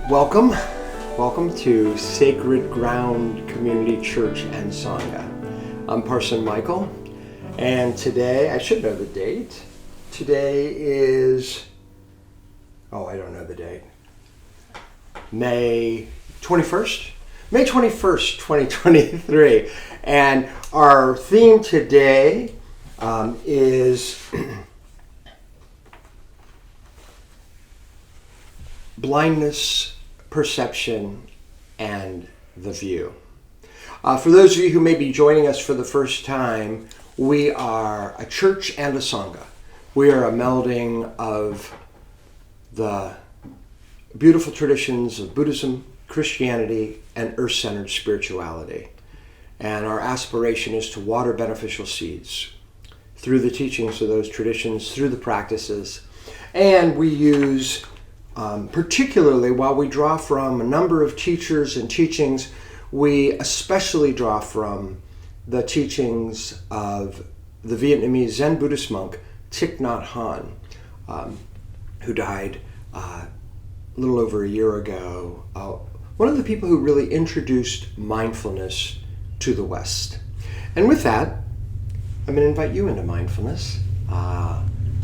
Welcome. Welcome to Sacred Ground Community Church and Sangha. I'm Parson Michael, and today, I should know the date. Today is, I don't know the date. May 21st? May 21st, 2023. And our theme today is blindness, perception, and the view. For those of you who may be joining us for the first time, we are a church and a sangha. We are a melding of the beautiful traditions of Buddhism, Christianity, and earth-centered spirituality. And our aspiration is to water beneficial seeds through the teachings of those traditions, through the practices. And we use particularly, while we draw from a number of teachers and teachings, we especially draw from the teachings of the Vietnamese Zen Buddhist monk Thich Nhat Hanh, who died a little over a year ago. One of the people who really introduced mindfulness to the West. And with that, I'm going to invite you into mindfulness.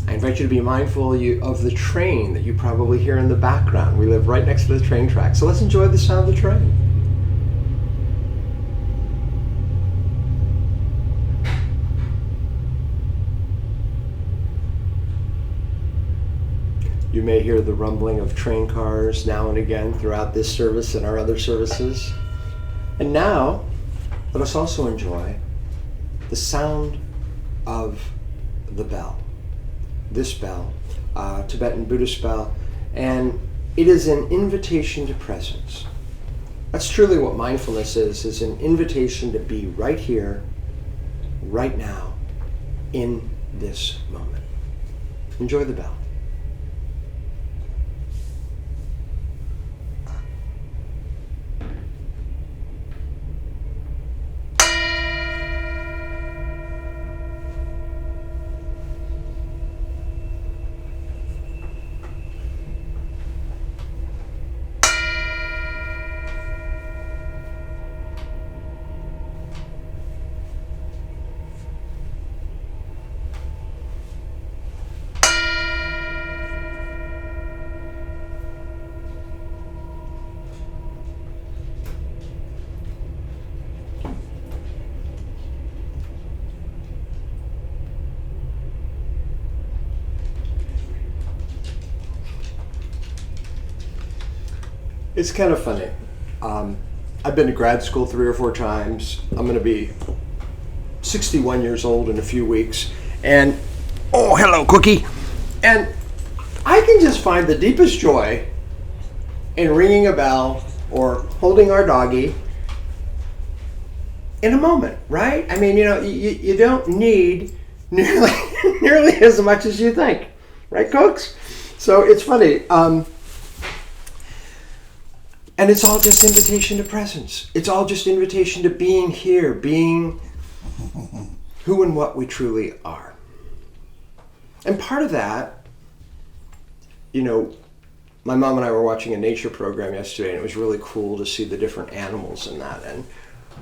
I invite you to be mindful of the train that you probably hear in the background. We live right next to the train track, so let's enjoy the sound of the train. You may hear the rumbling of train cars now and again throughout this service and our other services. And now, let us also enjoy the sound of the bell. This bell, Tibetan Buddhist bell, and it is an invitation to presence. That's truly what mindfulness is an invitation to be right here, right now, in this moment. Enjoy the bell. It's kind of funny. I've been to grad school 3 or 4 times. I'm going to be 61 years old in a few weeks. And, oh, hello, Cookie. And I can just find the deepest joy in ringing a bell or holding our doggie in a moment, right? I mean, you don't need nearly as much as you think, right, Cooks? So it's funny. And it's all just invitation to presence. It's all just invitation to being here, being who and what we truly are. And part of that, my mom and I were watching a nature program yesterday, and it was really cool to see the different animals in that. And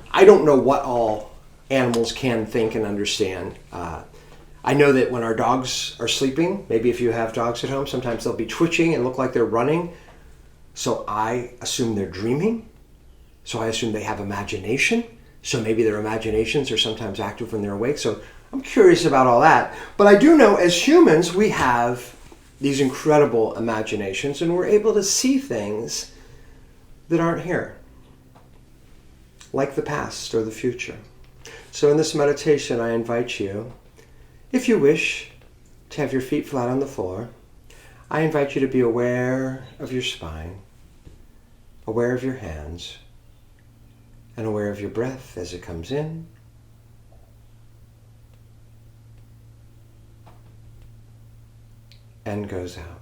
I don't know what all animals can think and understand. I know that when our dogs are sleeping, maybe if you have dogs at home, sometimes they'll be twitching and look like they're running. So I assume they're dreaming. So I assume they have imagination. So maybe their imaginations are sometimes active when they're awake. So I'm curious about all that. But I do know as humans, we have these incredible imaginations, and we're able to see things that aren't here, like the past or the future. So in this meditation, I invite you, if you wish, to have your feet flat on the floor. I invite you to be aware of your spine, aware of your hands, and aware of your breath as it comes in and goes out.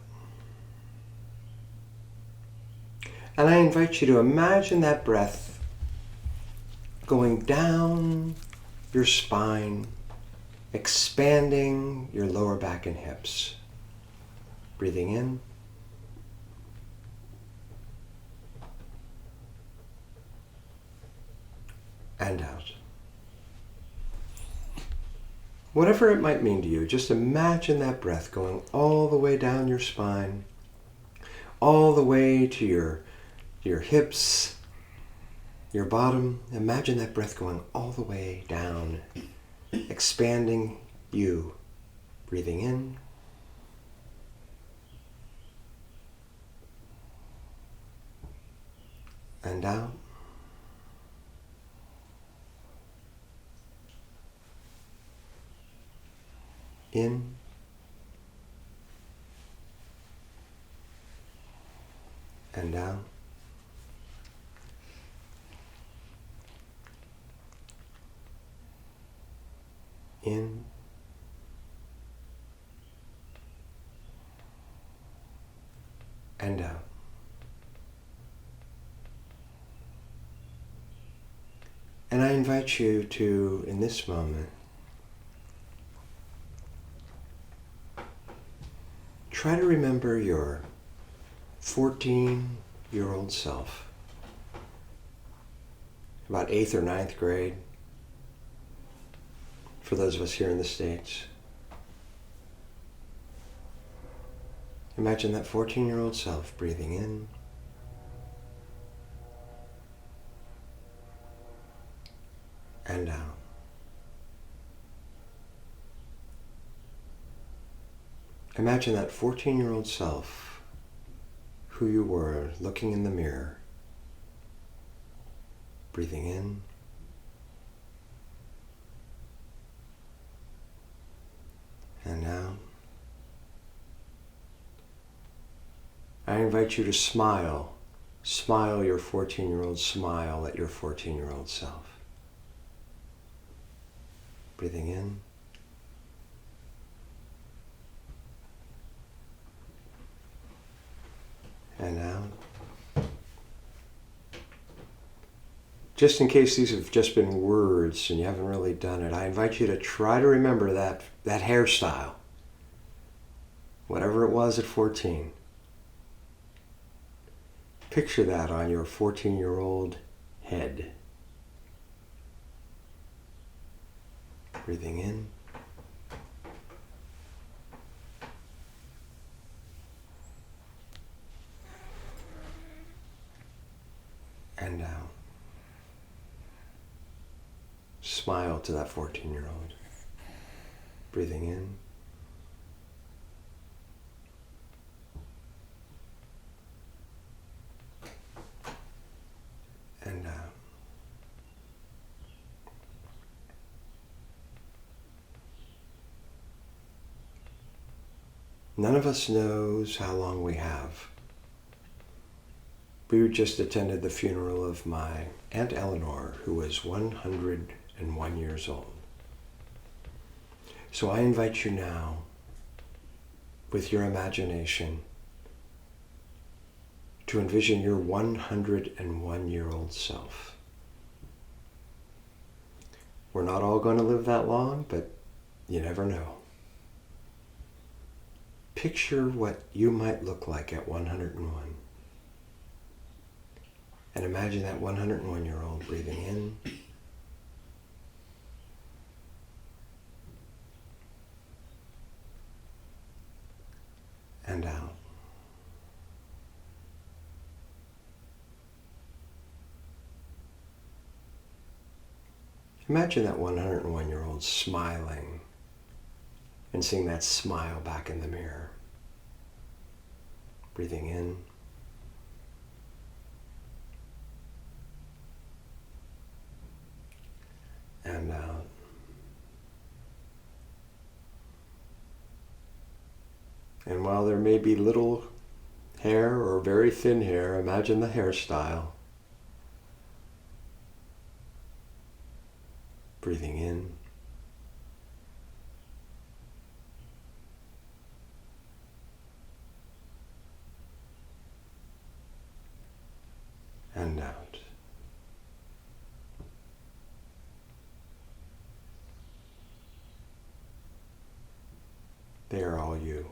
And I invite you to imagine that breath going down your spine, expanding your lower back and hips. Breathing in and out. Whatever it might mean to you, just imagine that breath going all the way down your spine, all the way to your hips, your bottom. Imagine that breath going all the way down, expanding you. Breathing in and out. In and out. In and out. And I invite you to, in this moment, try to remember your 14-year-old self, about 8th or 9th grade, for those of us here in the States. Imagine that 14-year-old self breathing in and out. Imagine that 14-year-old self, who you were, looking in the mirror, breathing in and out. I invite you to smile. Smile your 14-year-old smile at your 14-year-old self. Breathing in and out. Just in case these have just been words and you haven't really done it, I invite you to try to remember that hairstyle, whatever it was at 14. Picture that on your 14-year-old head. Breathing in and out. Smile to that 14-year-old. Breathing in and out. None of us knows how long we have. We just attended the funeral of my Aunt Eleanor, who was 101 years old. So I invite you now, with your imagination, to envision your 101-year-old self. We're not all going to live that long, but you never know. Picture what you might look like at 101. And imagine that 101-year-old breathing in and out. Imagine that 101-year-old smiling and seeing that smile back in the mirror. Breathing in and out. And while there may be little hair or very thin hair, imagine the hairstyle. Breathing in and out. They are all you.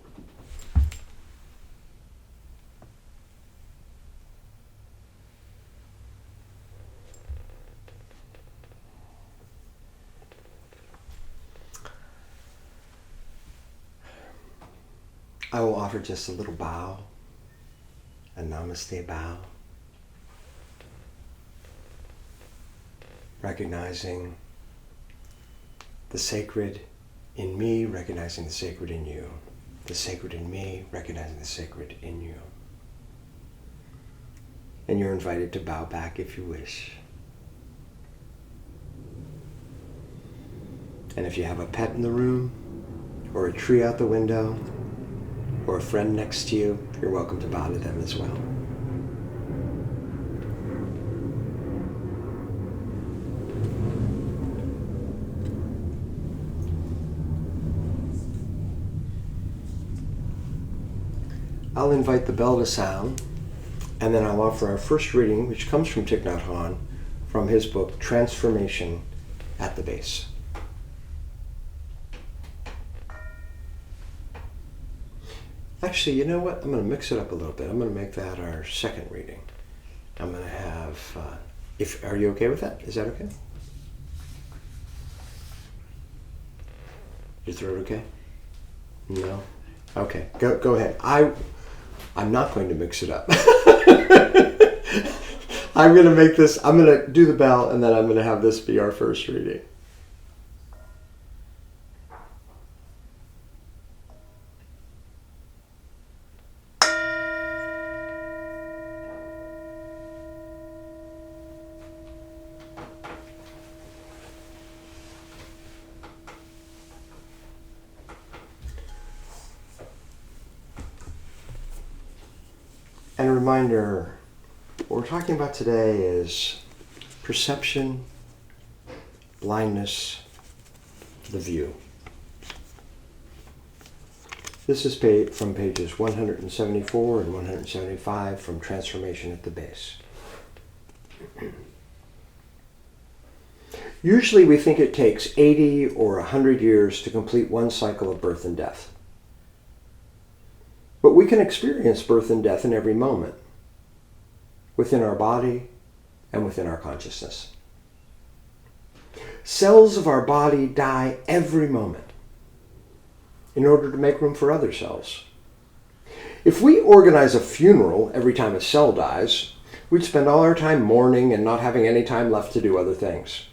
I will offer just a little bow, a namaste bow, recognizing the sacred in me, recognizing the sacred in you. The sacred in me, recognizing the sacred in you. And you're invited to bow back if you wish. And if you have a pet in the room, or a tree out the window, or a friend next to you, you're welcome to bow to them as well. I'll invite the bell to sound, and then I'll offer our first reading, which comes from Thich Nhat Hanh, from his book, Transformation at the Base. Actually, you know what? I'm going to mix it up a little bit. I'm going to make that our second reading. I'm going to have, are you okay with that? Is that okay? Your throat okay? No? Okay, go ahead. I'm not going to mix it up. I'm going to do the bell, and then I'm going to have this be our first reading. And a reminder, what we're talking about today is perception, blindness, the view. This is from pages 174 and 175 from Transformation at the Base. Usually we think it takes 80 or 100 years to complete one cycle of birth and death. But we can experience birth and death in every moment, within our body and within our consciousness. Cells of our body die every moment in order to make room for other cells. If we organize a funeral every time a cell dies, we'd spend all our time mourning and not having any time left to do other things.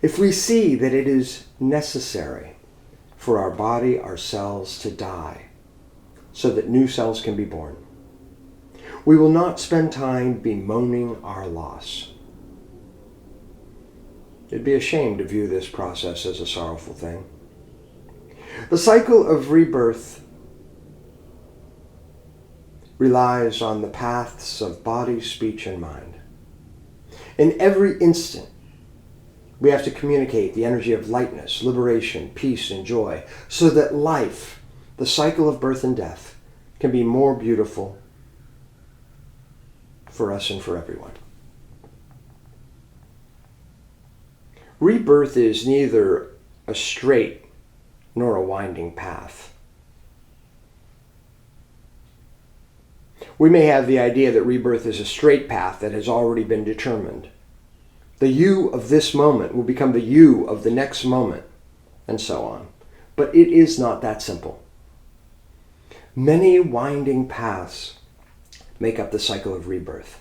If we see that it is necessary for our body, our cells to die, so that new cells can be born, we will not spend time bemoaning our loss. It'd be a shame to view this process as a sorrowful thing. The cycle of rebirth relies on the paths of body, speech, and mind. In every instant, we have to communicate the energy of lightness, liberation, peace, and joy, so that life, the cycle of birth and death, can be more beautiful for us and for everyone. Rebirth is neither a straight nor a winding path. We may have the idea that rebirth is a straight path that has already been determined. The you of this moment will become the you of the next moment, and so on. But it is not that simple. Many winding paths make up the cycle of rebirth.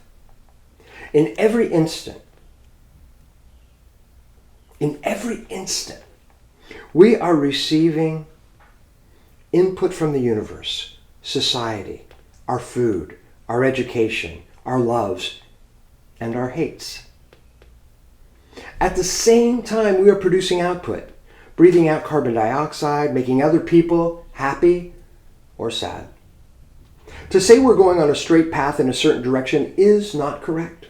In every instant, we are receiving input from the universe, society, our food, our education, our loves, and our hates. At the same time, we are producing output, breathing out carbon dioxide, making other people happy or sad. To say we're going on a straight path in a certain direction is not correct.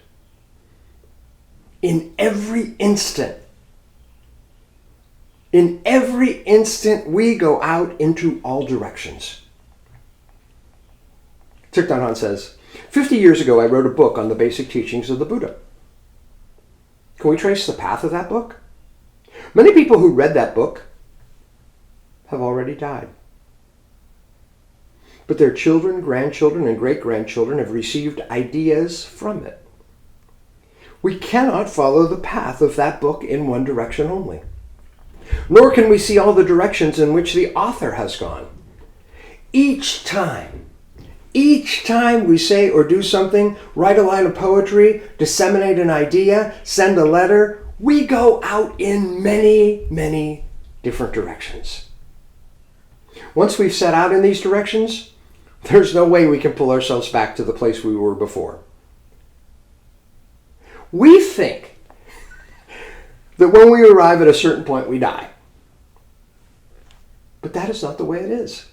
In every instant, we go out into all directions. Thich Nhat Hanh says, 50 years ago I wrote a book on the basic teachings of the Buddha. Can we trace the path of that book? Many people who read that book have already died. But their children, grandchildren, and great-grandchildren have received ideas from it. We cannot follow the path of that book in one direction only. Nor can we see all the directions in which the author has gone. Each time we say or do something, write a line of poetry, disseminate an idea, send a letter, we go out in many, many different directions. Once we've set out in these directions, there's no way we can pull ourselves back to the place we were before. We think that when we arrive at a certain point, we die. But that is not the way it is.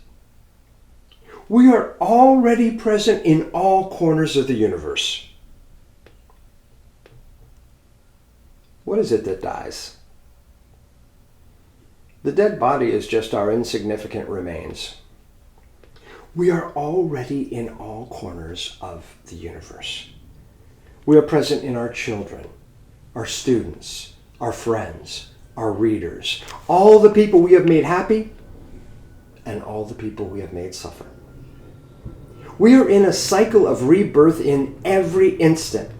We are already present in all corners of the universe. What is it that dies? The dead body is just our insignificant remains. We are already in all corners of the universe. We are present in our children, our students, our friends, our readers, all the people we have made happy, and all the people we have made suffer. We are in a cycle of rebirth in every instant.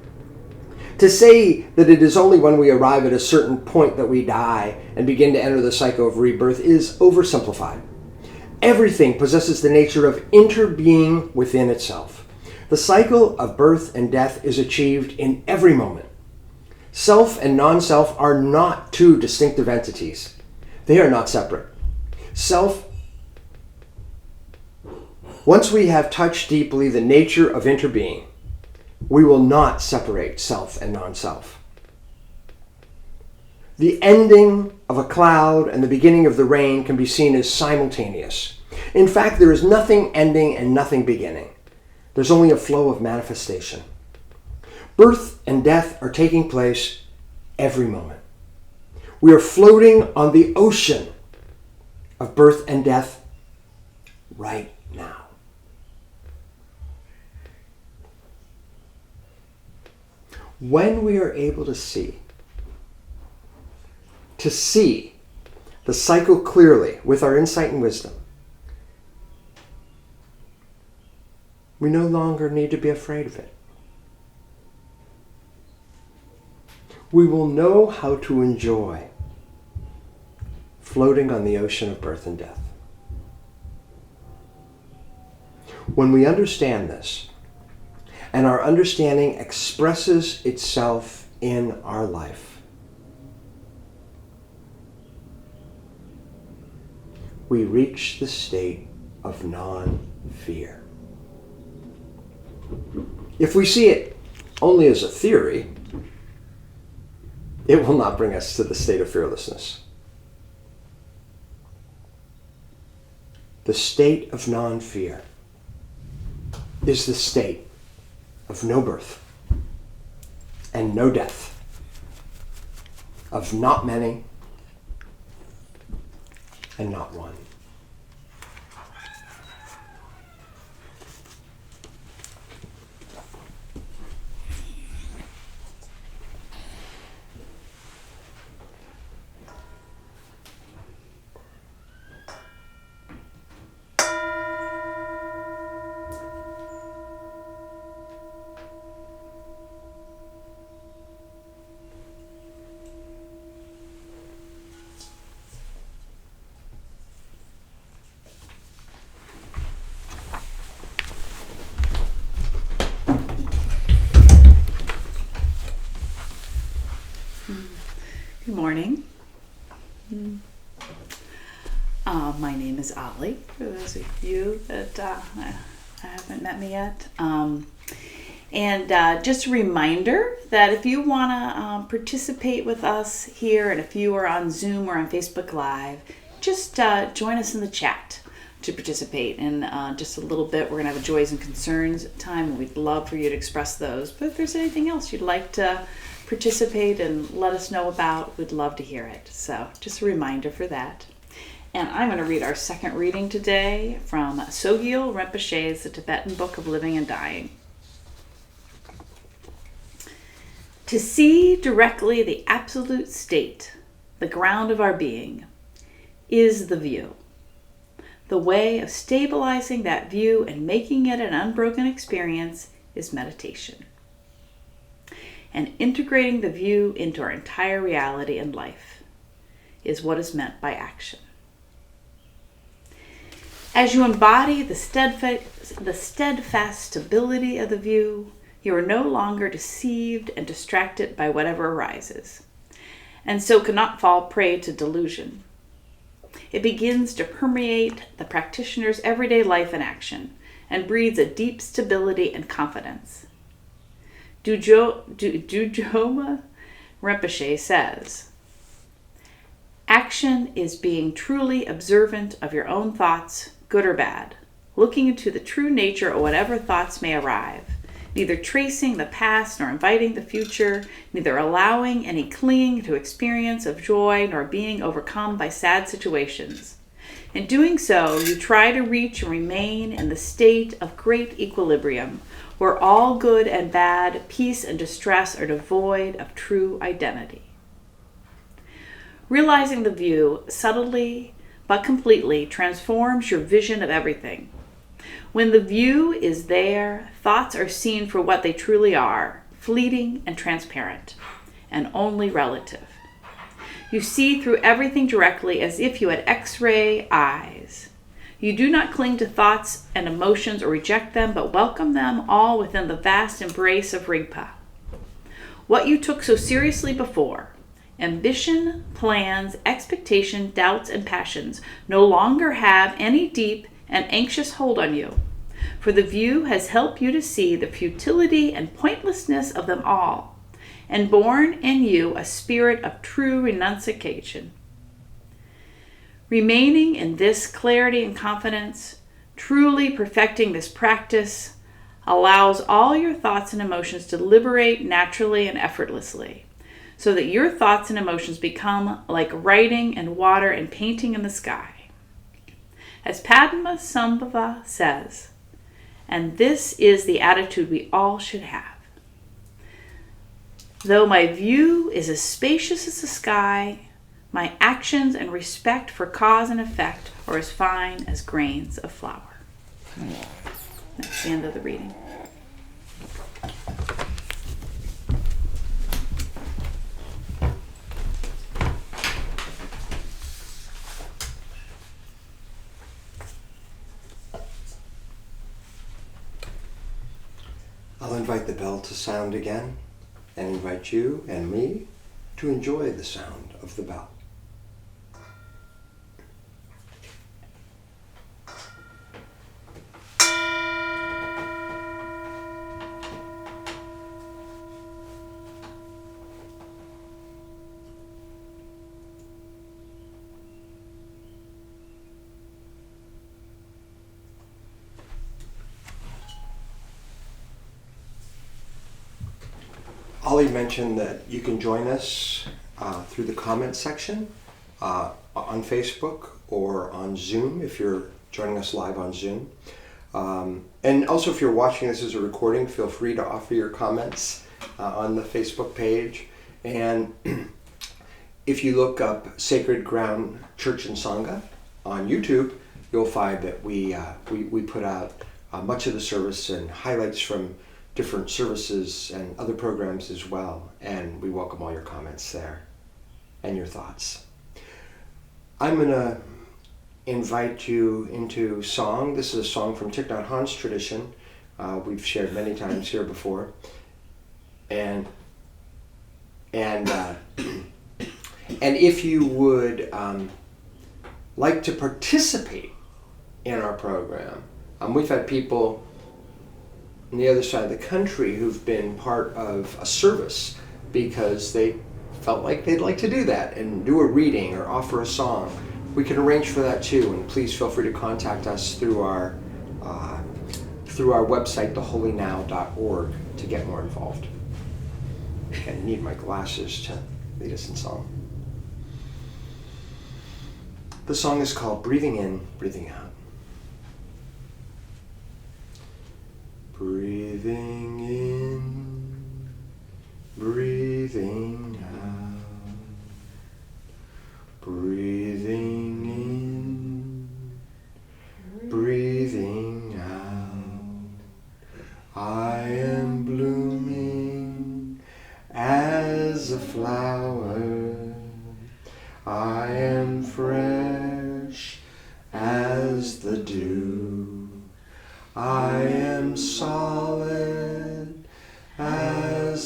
To say that it is only when we arrive at a certain point that we die and begin to enter the cycle of rebirth is oversimplified. Everything possesses the nature of interbeing within itself. The cycle of birth and death is achieved in every moment. Self and non-self are not two distinctive entities. They are not separate. Once we have touched deeply the nature of interbeing, we will not separate self and non-self. The ending of a cloud and the beginning of the rain can be seen as simultaneous. In fact, there is nothing ending and nothing beginning. There's only a flow of manifestation. Birth and death are taking place every moment. We are floating on the ocean of birth and death right now. When we are able to see the cycle clearly with our insight and wisdom, we no longer need to be afraid of it. We will know how to enjoy floating on the ocean of birth and death. When we understand this, and our understanding expresses itself in our life, we reach the state of non-fear. If we see it only as a theory, it will not bring us to the state of fearlessness. The state of non-fear is the state of no birth and no death, of not many and not one. Good morning. My name is Ollie, for those of you that haven't met me yet. Just a reminder that if you want to participate with us here, and if you are on Zoom or on Facebook Live, just join us in the chat to participate. In just a little bit, we're going to have a Joys and Concerns time, and we'd love for you to express those. But if there's anything else you'd like to participate and let us know about, we'd love to hear it. So just a reminder for that. And I'm going to read our second reading today from Sogyal Rinpoche's The Tibetan Book of Living and Dying. To see directly the absolute state, the ground of our being, is the view. The way of stabilizing that view and making it an unbroken experience is meditation. And integrating the view into our entire reality and life is what is meant by action. As you embody the steadfast stability of the view, you are no longer deceived and distracted by whatever arises, and so cannot fall prey to delusion. It begins to permeate the practitioner's everyday life and action, and breeds a deep stability and confidence. Dujoma Rinpoche says, "Action is being truly observant of your own thoughts, good or bad, looking into the true nature of whatever thoughts may arrive, neither tracing the past nor inviting the future, neither allowing any clinging to experience of joy nor being overcome by sad situations. In doing so, you try to reach and remain in the state of great equilibrium, where all good and bad, peace and distress are devoid of true identity." Realizing the view subtly but completely transforms your vision of everything. When the view is there, thoughts are seen for what they truly are, fleeting and transparent, and only relative. You see through everything directly as if you had X-ray eyes. You do not cling to thoughts and emotions or reject them, but welcome them all within the vast embrace of Rigpa. What you took so seriously before, ambition, plans, expectation, doubts, and passions, no longer have any deep and anxious hold on you, for the view has helped you to see the futility and pointlessness of them all, and born in you a spirit of true renunciation. Remaining in this clarity and confidence, truly perfecting this practice, allows all your thoughts and emotions to liberate naturally and effortlessly, so that your thoughts and emotions become like writing and water and painting in the sky. As Padmasambhava says, and this is the attitude we all should have. Though my view is as spacious as the sky, my actions and respect for cause and effect are as fine as grains of flour. That's the end of the reading. I'll invite the bell to sound again and invite you and me to enjoy the sound of the bell. Ollie mentioned that you can join us through the comment section on Facebook or on Zoom if you're joining us live on Zoom. And also if you're watching this as a recording, feel free to offer your comments on the Facebook page. And if you look up Sacred Ground Church and Sangha on YouTube, you'll find that we put out much of the service and highlights from different services and other programs as well, and we welcome all your comments there and your thoughts. I'm going to invite you into song. This is a song from Thich Nhat Hanh's tradition. We've shared many times here before, and if you would like to participate in our program, we've had people on the other side of the country who've been part of a service because they felt like they'd like to do that and do a reading or offer a song. We can arrange for that too, and please feel free to contact us through our website, theholynow.org, to get more involved. I need my glasses to lead us in song. The song is called Breathing In, Breathing Out. Breathing in, breathing out. Breathing in, breathing out. I am blooming as a flower. I am fresh as the dew.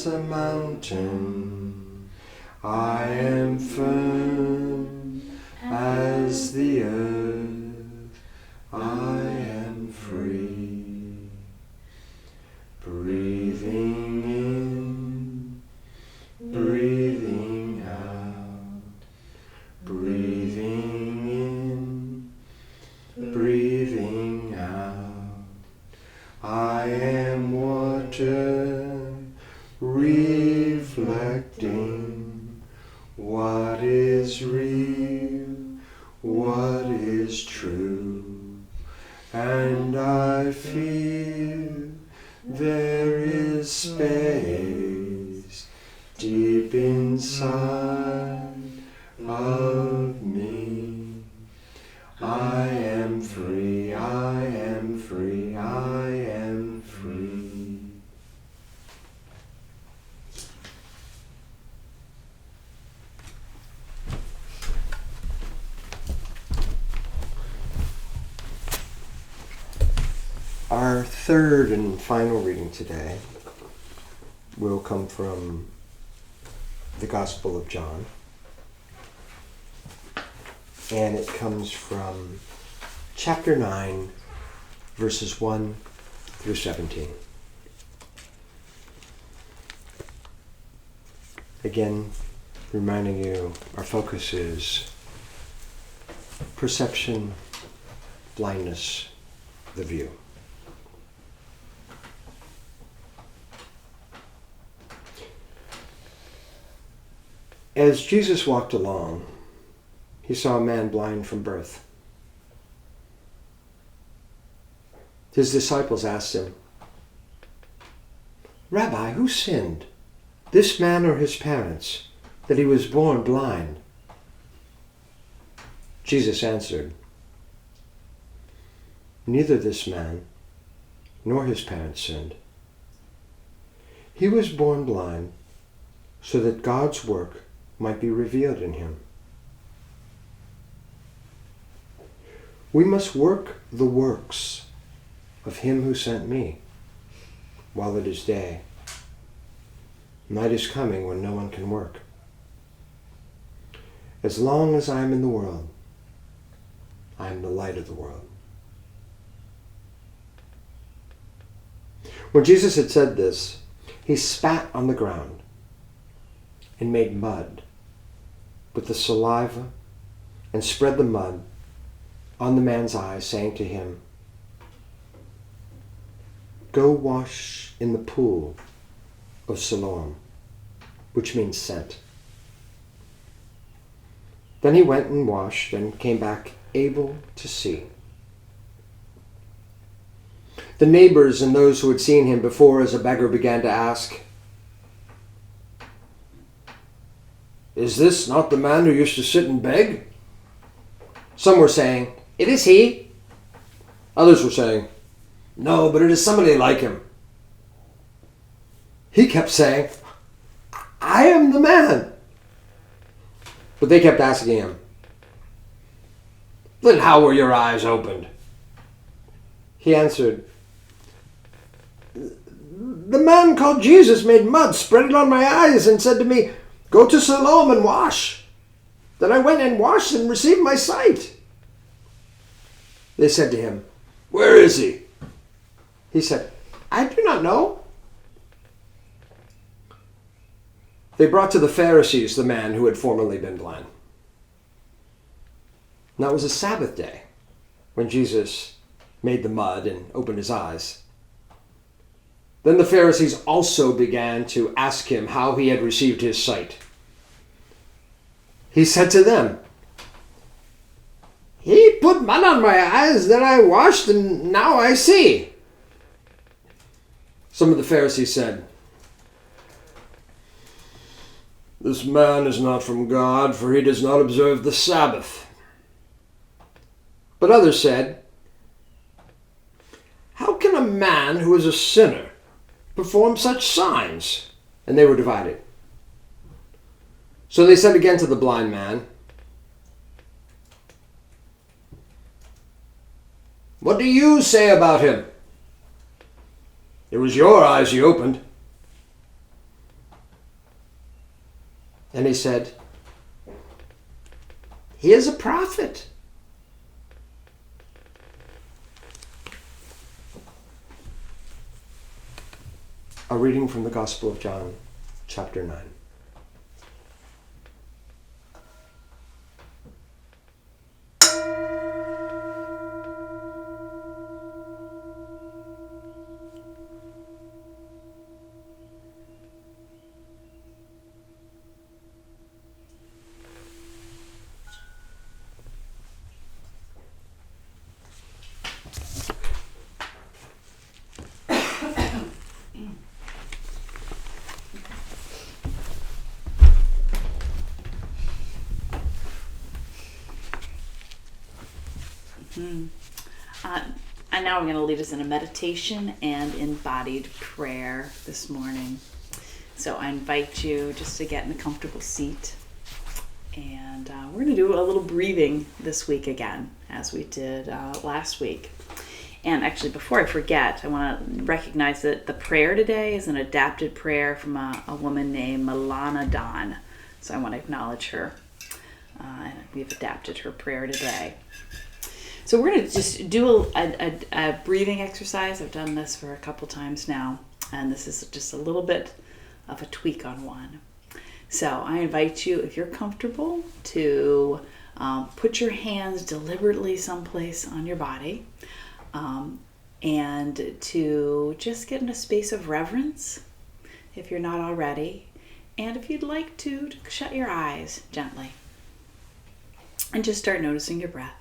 as a mountain. I am firm as the earth. I am free. Breathing in, breathing out. Breathing in, breathing out. I am water, reflecting what is real, what is true. And I feel there is space deep inside of me. I am free, I am free, I am free. Our third and final reading today will come from the Gospel of John. And it comes from chapter 9, verses 1 through 17. Again, reminding you, our focus is perception, blindness, the view. As Jesus walked along, he saw a man blind from birth. His disciples asked him, "Rabbi, who sinned, this man or his parents, that he was born blind?" Jesus answered, "Neither this man nor his parents sinned. He was born blind so that God's work might be revealed in him. We must work the works of him who sent me while it is day. Night is coming when no one can work. As long as I am in the world, I am the light of the world." When Jesus had said this, he spat on the ground and made mud with the saliva and spread the mud on the man's eyes, saying to him, "Go wash in the pool of Siloam," which means sent. Then he went and washed and came back able to see. The neighbors and those who had seen him before as a beggar began to ask, "Is this not the man who used to sit and beg?" Some were saying, "It is he." Others were saying, "No, but it is somebody like him." He kept saying, "I am the man." But they kept asking him, "Then how were your eyes opened?" He answered, "The man called Jesus made mud, spread it on my eyes, and said to me, 'Go to Siloam and wash.' Then I went and washed and received my sight." They said to him, "Where is he?" He said, "I do not know." They brought to the Pharisees the man who had formerly been blind. Now it was a Sabbath day when Jesus made the mud and opened his eyes. Then the Pharisees also began to ask him how he had received his sight. He said to them, "He put mud on my eyes, then I washed, and now I see." Some of the Pharisees said, "This man is not from God, for he does not observe the Sabbath." But others said, "How can a man who is a sinner perform such signs?" And they were divided. So they said again to the blind man, "What do you say about him? It was your eyes he opened." And they said, he is a prophet. A reading from the Gospel of John, chapter 9. And now I'm going to lead us in a meditation and embodied prayer this morning. So I invite you just to get in a comfortable seat. And we're going to do a little breathing this week again, as we did last week. And actually, before I forget, I want to recognize that the prayer today is an adapted prayer from a woman named Milana Don. So I want to acknowledge her. And we've adapted her prayer today. So we're going to just do a breathing exercise. I've done this for a couple times now, and this is just a little bit of a tweak on one. So I invite you, if you're comfortable, to put your hands deliberately someplace on your body, and to just get in a space of reverence, if you're not already, and if you'd like to shut your eyes gently, and just start noticing your breath.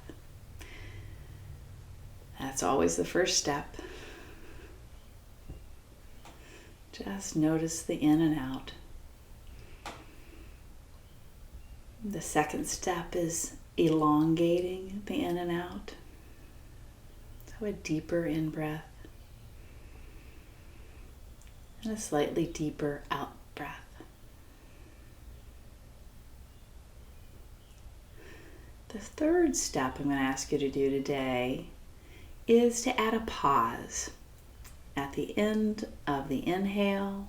That's always the first step. Just notice the in and out. The second step is elongating the in and out. So a deeper in breath and a slightly deeper out breath. The third step I'm going to ask you to do today is to add a pause at the end of the inhale.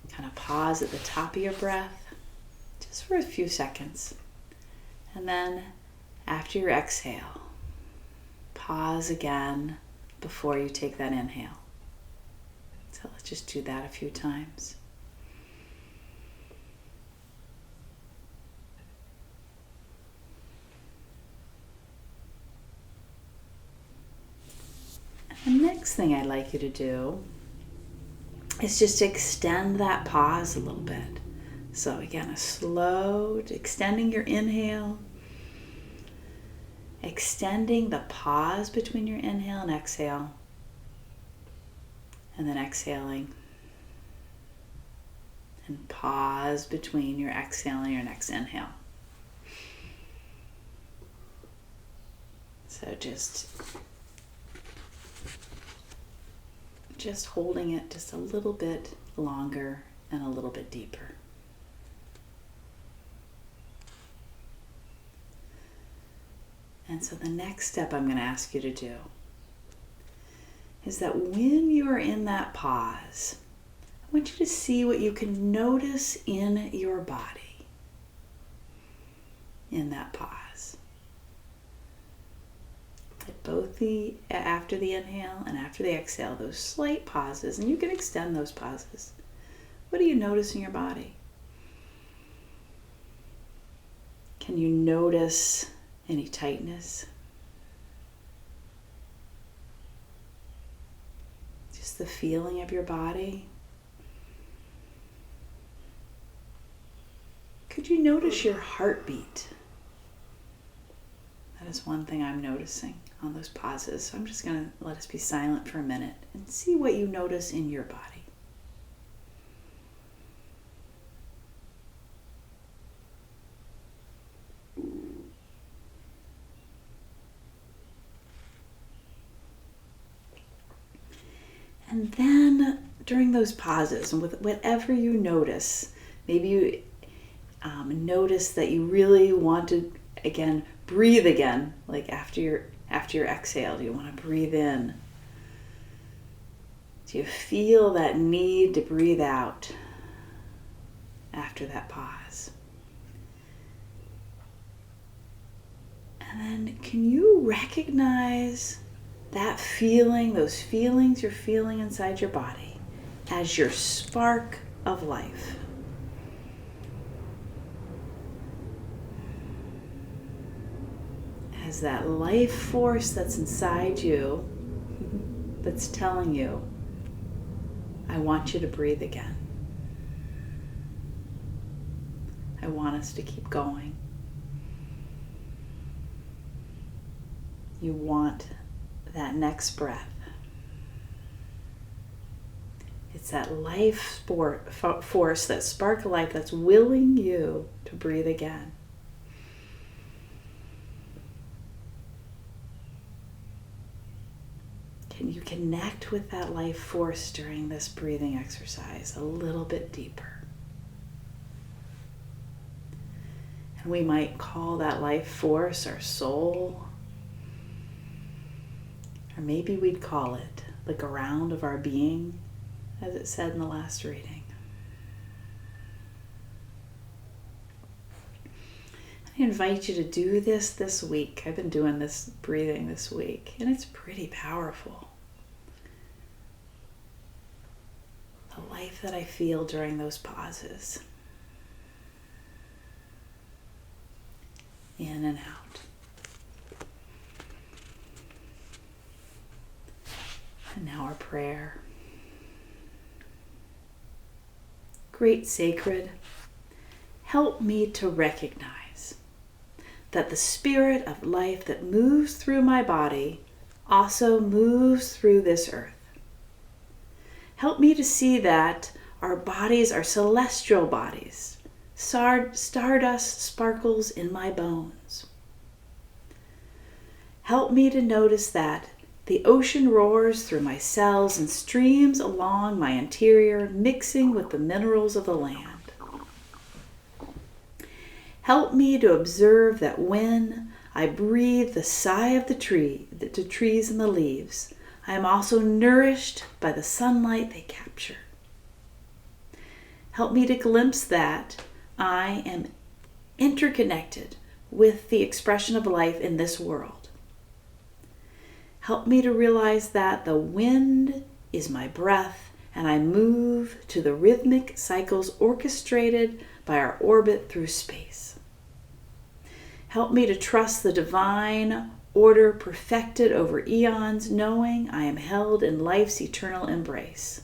Kind of pause at the top of your breath just for a few seconds. And then after your exhale, pause again before you take that inhale. So let's just do that a few times. The next thing I'd like you to do is just extend that pause a little bit. So again, a slow, extending your inhale, extending the pause between your inhale and exhale, and then exhaling, and pause between your exhale and your next inhale. So just holding it just a little bit longer and a little bit deeper. And so the next step I'm going to ask you to do is that when you are in that pause, I want you to see what you can notice in your body in that pause. Both after the inhale and after the exhale, those slight pauses, and you can extend those pauses. What do you notice in your body? Can you notice any tightness? Just the feeling of your body? Could you notice your heartbeat? That is one thing I'm noticing on those pauses. So I'm just going to let us be silent for a minute and see what you notice in your body. And then during those pauses, and with whatever you notice, maybe you notice that you really want to, again, breathe again, like after your exhale. Do you want to breathe in? Do you feel that need to breathe out after that pause? And then can you recognize that feeling, those feelings you're feeling inside your body as your spark of life? As that life force that's inside you that's telling you, I want you to breathe again. I want us to keep going. You want that next breath. It's that life force, that spark of life that's willing you to breathe again. Can you connect with that life force during this breathing exercise a little bit deeper? And we might call that life force our soul, or maybe we'd call it the ground of our being, as it said in the last reading. I invite you to do this week. I've been doing this breathing this week, and it's pretty powerful. The life that I feel during those pauses. In and out. And now our prayer. Great Sacred, help me to recognize that the spirit of life that moves through my body also moves through this earth. Help me to see that our bodies are celestial bodies. Stardust sparkles in my bones. Help me to notice that the ocean roars through my cells and streams along my interior, mixing with the minerals of the land. Help me to observe that when I breathe the sigh of the trees and the leaves, I am also nourished by the sunlight they capture. Help me to glimpse that I am interconnected with the expression of life in this world. Help me to realize that the wind is my breath and I move to the rhythmic cycles orchestrated by our orbit through space. Help me to trust the divine order perfected over eons, knowing I am held in life's eternal embrace,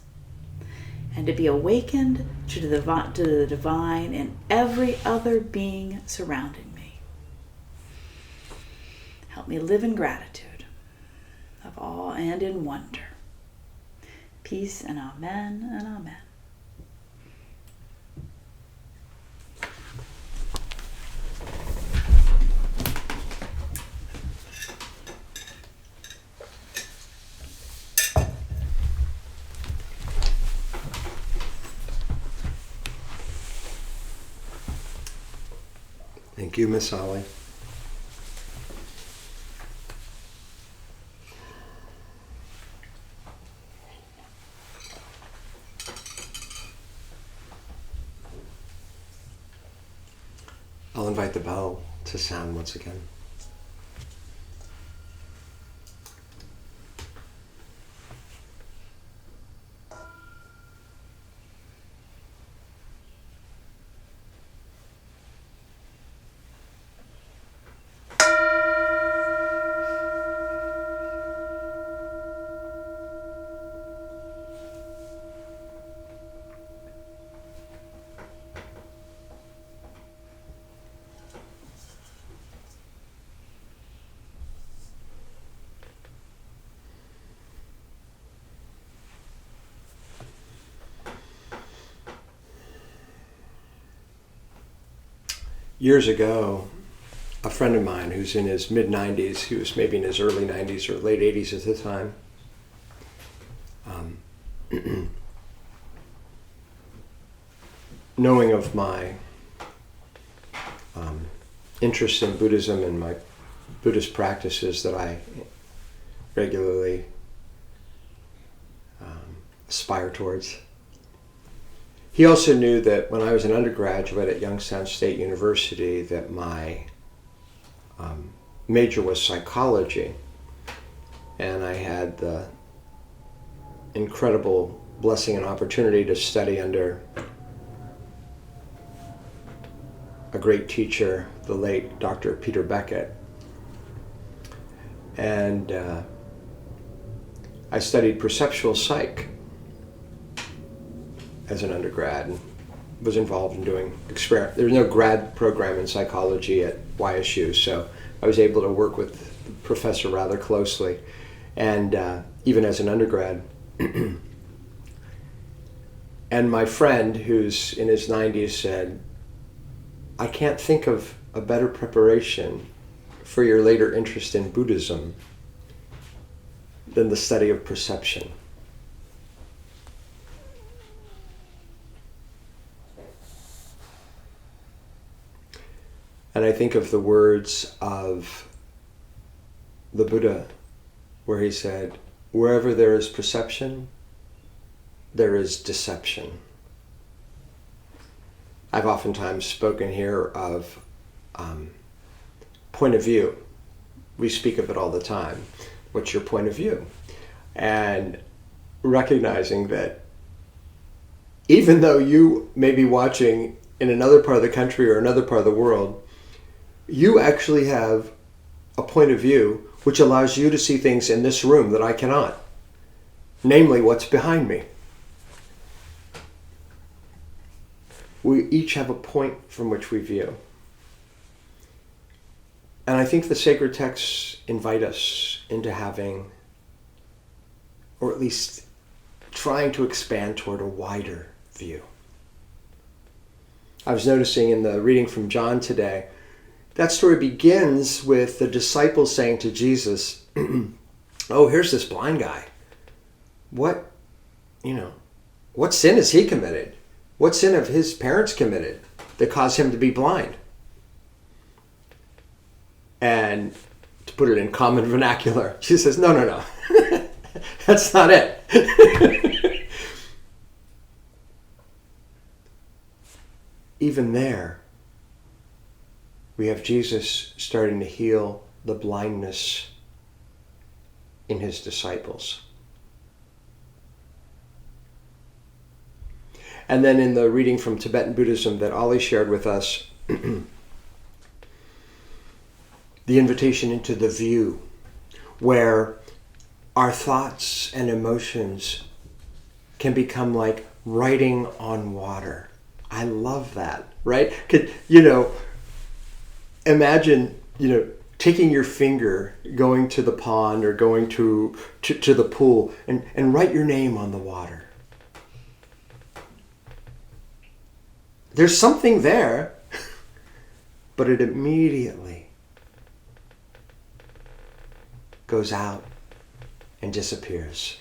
and to be awakened to the divine in every other being surrounding me. Help me live in gratitude of all and in wonder. Peace and amen and amen. Thank you, Miss Ollie. I'll invite the bell to sound once again. Years ago, a friend of mine who's in his mid-90s, he was maybe in his early 90s or late 80s at the time, knowing of my interest in Buddhism and my Buddhist practices that I regularly aspire towards. He also knew that when I was an undergraduate at Youngstown State University that my major was psychology, and I had the incredible blessing and opportunity to study under a great teacher, the late Dr. Peter Beckett. And I studied perceptual psych as an undergrad and was involved in doing experiment. There was no grad program in psychology at YSU, so I was able to work with the professor rather closely. And even as an undergrad. And my friend, who's in his 90s, said, I can't think of a better preparation for your later interest in Buddhism than the study of perception. And I think of the words of the Buddha, where he said, wherever there is perception, there is deception. I've oftentimes spoken here of point of view. We speak of it all the time. What's your point of view? And recognizing that even though you may be watching in another part of the country or another part of the world, you actually have a point of view which allows you to see things in this room that I cannot. Namely, what's behind me. We each have a point from which we view. And I think the sacred texts invite us into having, or at least trying to expand toward a wider view. I was noticing in the reading from John today, that story begins with the disciples saying to Jesus, oh, here's this blind guy. What sin has he committed? What sin have his parents committed that caused him to be blind? And to put it in common vernacular, she says, no. That's not it. Even there, we have Jesus starting to heal the blindness in his disciples. And then in the reading from Tibetan Buddhism that Ollie shared with us, the invitation into the view, where our thoughts and emotions can become like writing on water. I love that, right? Imagine, taking your finger, going to the pond or going to the pool and write your name on the water. There's something there, but it immediately goes out and disappears.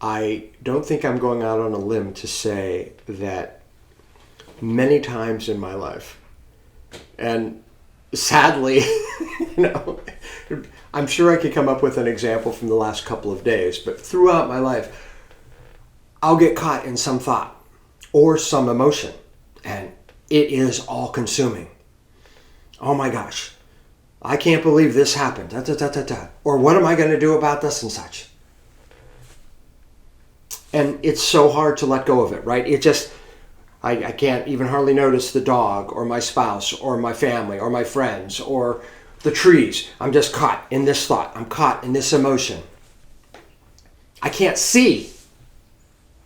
I don't think I'm going out on a limb to say that many times in my life, and sadly, I'm sure I could come up with an example from the last couple of days, but throughout my life, I'll get caught in some thought or some emotion, and it is all-consuming. Oh my gosh, I can't believe this happened, or what am I going to do about this and such? And it's so hard to let go of it, right? I can't even hardly notice the dog or my spouse or my family or my friends or the trees. I'm just caught in this thought. I'm caught in this emotion. I can't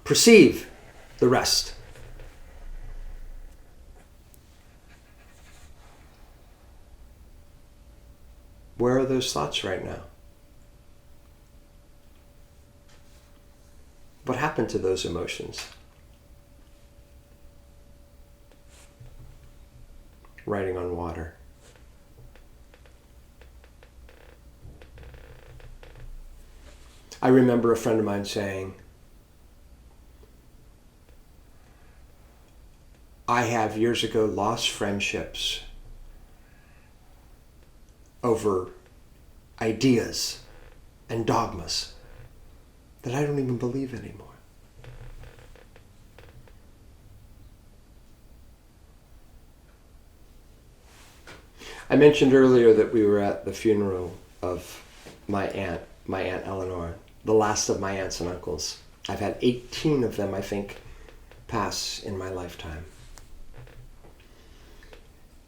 perceive the rest. Where are those thoughts right now? What happened to those emotions? Writing on water. I remember a friend of mine saying, I have years ago lost friendships over ideas and dogmas that I don't even believe anymore. I mentioned earlier that we were at the funeral of my Aunt Eleanor, the last of my aunts and uncles. I've had 18 of them, I think, pass in my lifetime.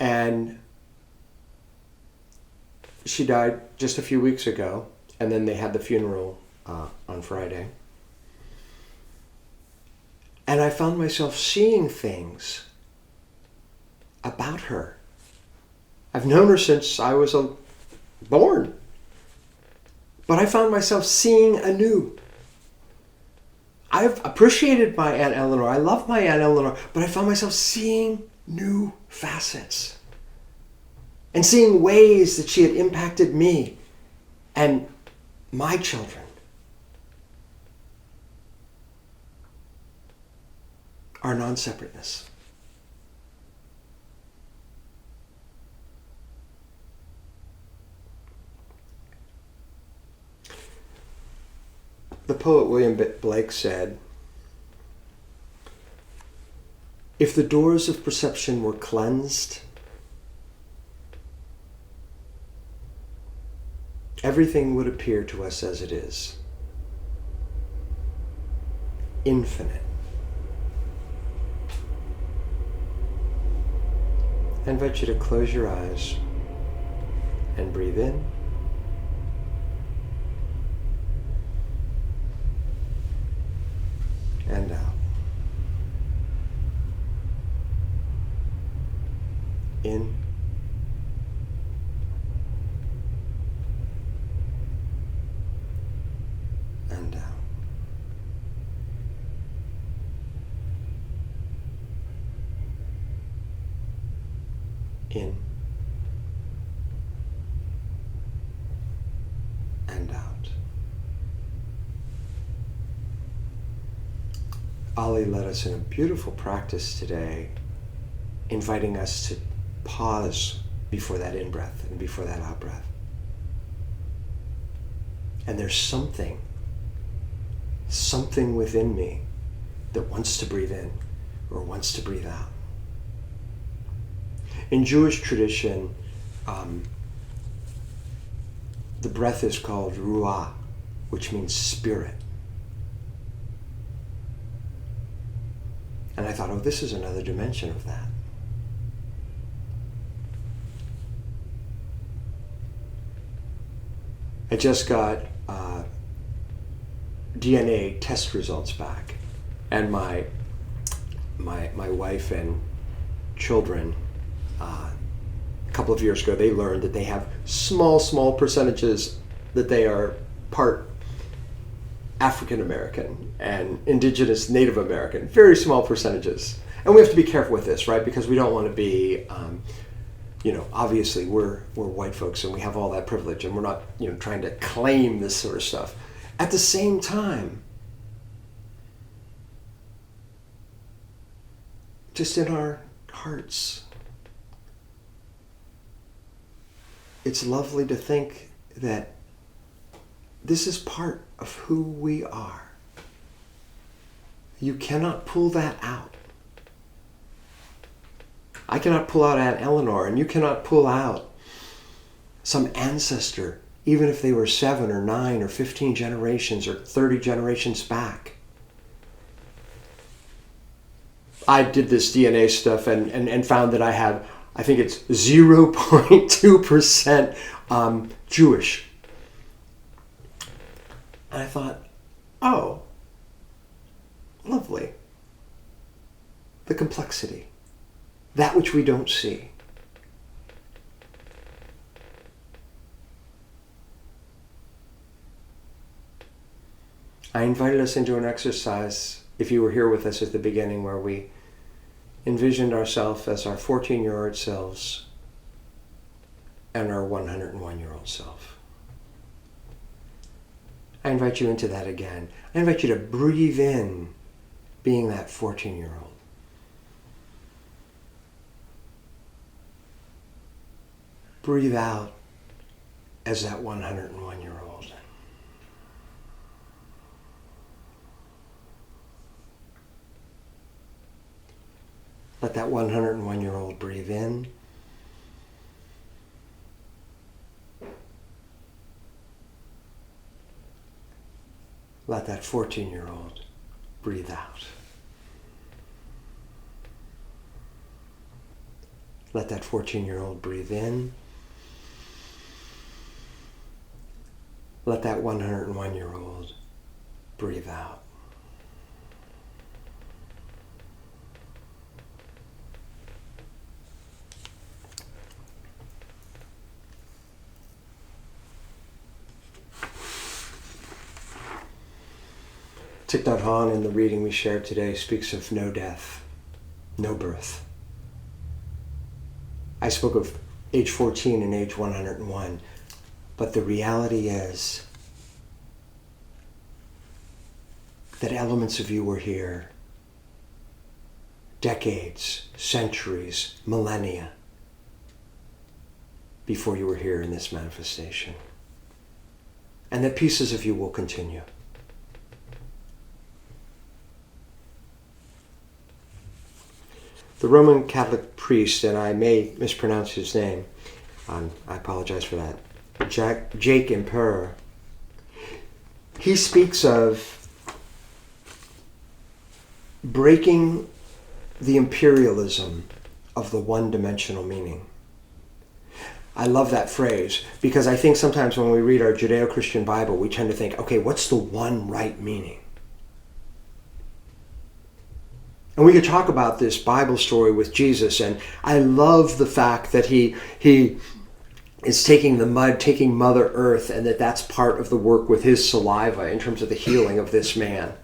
And she died just a few weeks ago, and then they had the funeral on Friday. And I found myself seeing things about her. I've known her since I was born. But I found myself seeing anew. I've appreciated my Aunt Eleanor. I love my Aunt Eleanor. But I found myself seeing new facets. And seeing ways that she had impacted me and my children. Our non-separateness. The poet William Blake said, "If the doors of perception were cleansed, everything would appear to us as it is, infinite." I invite you to close your eyes and breathe in. And out. In. And out. In. And out. Ali led us in a beautiful practice today, inviting us to pause before that in-breath and before that out-breath. And there's something within me that wants to breathe in or wants to breathe out. In Jewish tradition, the breath is called ruah, which means spirit. And I thought, oh, this is another dimension of that. I just got DNA test results back, and my wife and children, a couple of years ago, they learned that they have small percentages that they are part African American and indigenous Native American, very small percentages. And we have to be careful with this, right? Because we don't want to be, obviously we're white folks and we have all that privilege, and we're not, trying to claim this sort of stuff. At the same time, just in our hearts, it's lovely to think that this is part of who we are. You cannot pull that out. I cannot pull out Aunt Eleanor, and you cannot pull out some ancestor, even if they were 7 or 9 or 15 generations or 30 generations back. I did this DNA stuff and found that I have, I think it's 0.2% Jewish. And I thought, oh, lovely. The complexity. That which we don't see. I invited us into an exercise, if you were here with us at the beginning, where we envisioned ourselves as our 14-year-old selves and our 101-year-old self. I invite you into that again. I invite you to breathe in being that 14-year-old. Breathe out as that 101-year-old. Let that 101-year-old breathe in. let that 14-year-old breathe out. Let that 14-year-old breathe in. Let that 101-year-old breathe out. Thich Nhat Hanh, in the reading we shared today, speaks of no death, no birth. I spoke of age 14 and age 101, but the reality is that elements of you were here decades, centuries, millennia before you were here in this manifestation. And that pieces of you will continue. The Roman Catholic priest, and I may mispronounce his name, I apologize for that, Jake Emperor, he speaks of breaking the imperialism of the one-dimensional meaning. I love that phrase because I think sometimes when we read our Judeo-Christian Bible, we tend to think, okay, what's the one right meaning? And we could talk about this Bible story with Jesus, and I love the fact that he is taking the mud, taking Mother Earth, and that's part of the work with his saliva in terms of the healing of this man.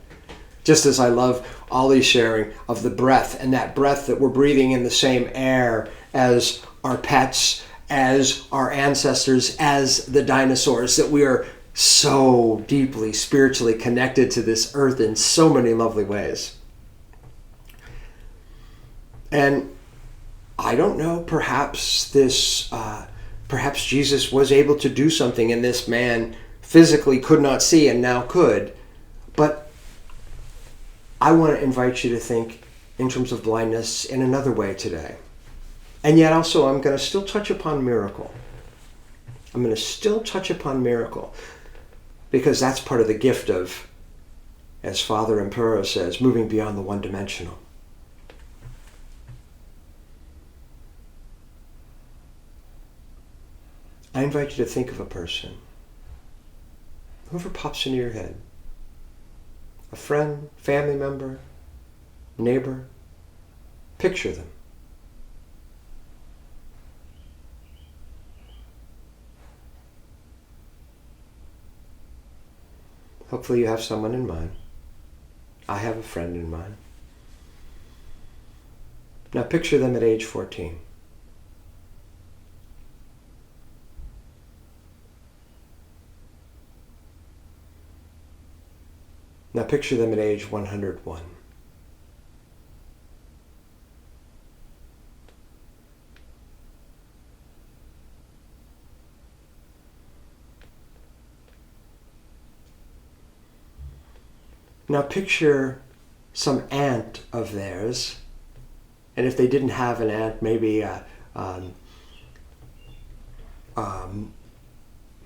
Just as I love Ollie's sharing of the breath, and that breath that we're breathing in the same air as our pets, as our ancestors, as the dinosaurs, that we are so deeply spiritually connected to this earth in so many lovely ways. And I don't know, perhaps Jesus was able to do something and this man physically could not see and now could. But I want to invite you to think in terms of blindness in another way today. And yet also I'm going to still touch upon miracle. I'm going to still touch upon miracle because that's part of the gift of, as Father Emperor says, moving beyond the one-dimensional. I invite you to think of a person, whoever pops into your head, a friend, family member, neighbor. Picture them. Hopefully you have someone in mind. I have a friend in mind. Now picture them at age 14. Now picture them at age 101. Now picture some aunt of theirs, and if they didn't have an aunt, maybe a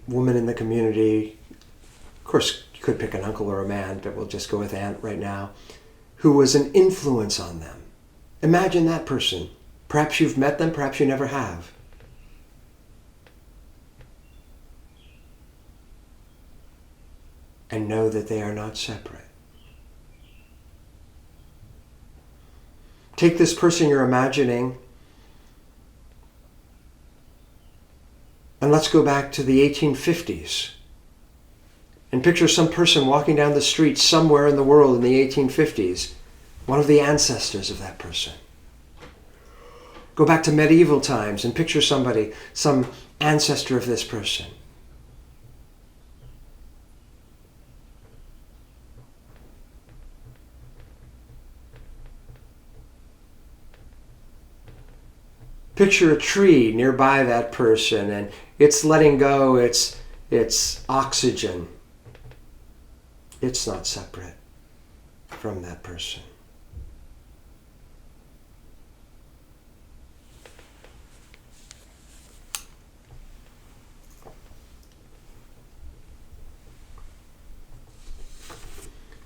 woman in the community. Of course, you could pick an uncle or a man, but we'll just go with aunt right now, who was an influence on them. Imagine that person. Perhaps you've met them, perhaps you never have. And know that they are not separate. Take this person you're imagining, and let's go back to the 1850s. And picture some person walking down the street somewhere in the world in the 1850s, one of the ancestors of that person. Go back to medieval times and picture somebody, some ancestor of this person. Picture a tree nearby that person and it's letting go its oxygen. It's not separate from that person.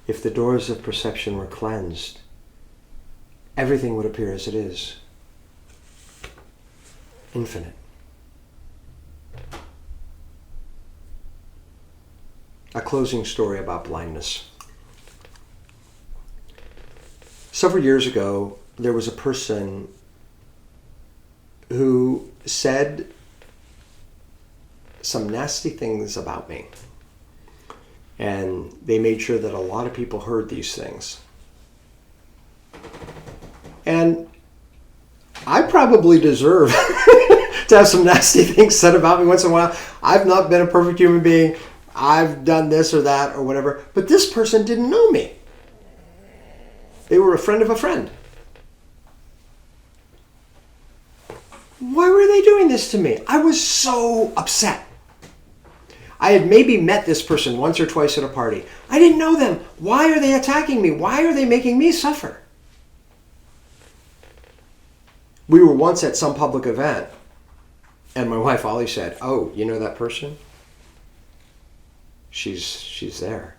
if the doors of perception were cleansed, everything would appear as it is. Infinite. A closing story about blindness. Several years ago, there was a person who said some nasty things about me. And they made sure that a lot of people heard these things. And I probably deserve to have some nasty things said about me once in a while. I've not been a perfect human being. I've done this or that or whatever. But this person didn't know me. They were a friend of a friend. Why were they doing this to me? I was so upset. I had maybe met this person once or twice at a party. I didn't know them. Why are they attacking me? Why are they making me suffer? We were once at some public event, and my wife Ollie said, "Oh, you know that person? She's there."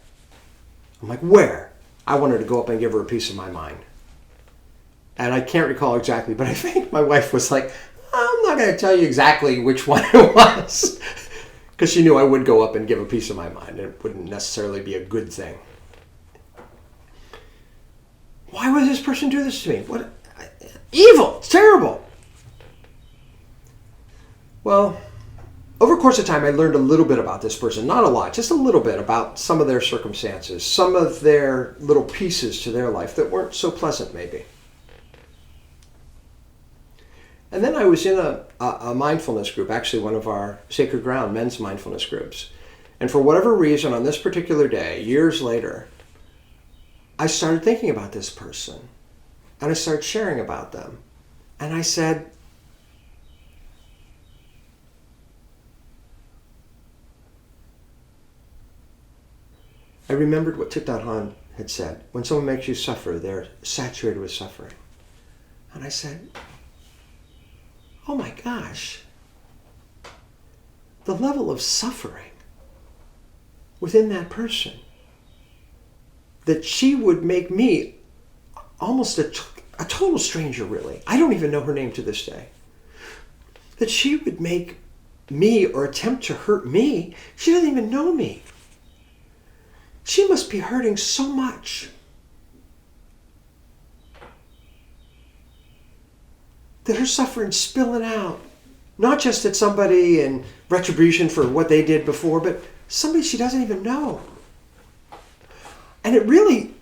I'm like, "Where?" I wanted to go up and give her a piece of my mind. And I can't recall exactly, but I think my wife was like, "I'm not going to tell you exactly which one it was." Because she knew I would go up and give a piece of my mind. It wouldn't necessarily be a good thing. Why would this person do this to me? What? Evil. It's terrible. Well, over a course of time, I learned a little bit about this person. Not a lot, just a little bit about some of their circumstances, some of their little pieces to their life that weren't so pleasant, maybe. And then I was in a mindfulness group, actually one of our Sacred Ground men's mindfulness groups. And for whatever reason, on this particular day, years later, I started thinking about this person. And I started sharing about them. And I said, I remembered what Thich Nhat Hanh had said. When someone makes you suffer, they're saturated with suffering. And I said, oh my gosh, the level of suffering within that person, that she would make me almost a total stranger, really. I don't even know her name to this day. That she would make me or attempt to hurt me. She doesn't even know me. She must be hurting so much that her suffering's spilling out, not just at somebody in retribution for what they did before, but somebody she doesn't even know. And it really,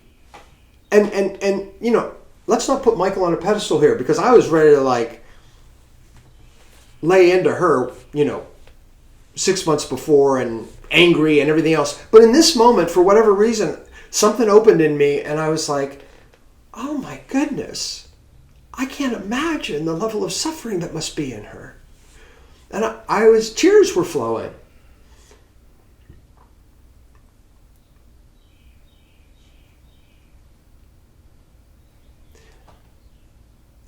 and you know, let's not put Michael on a pedestal here, because I was ready to lay into her, 6 months before, and angry and everything else. But in this moment, for whatever reason, something opened in me, and I was like, oh my goodness, I can't imagine the level of suffering that must be in her. And tears were flowing.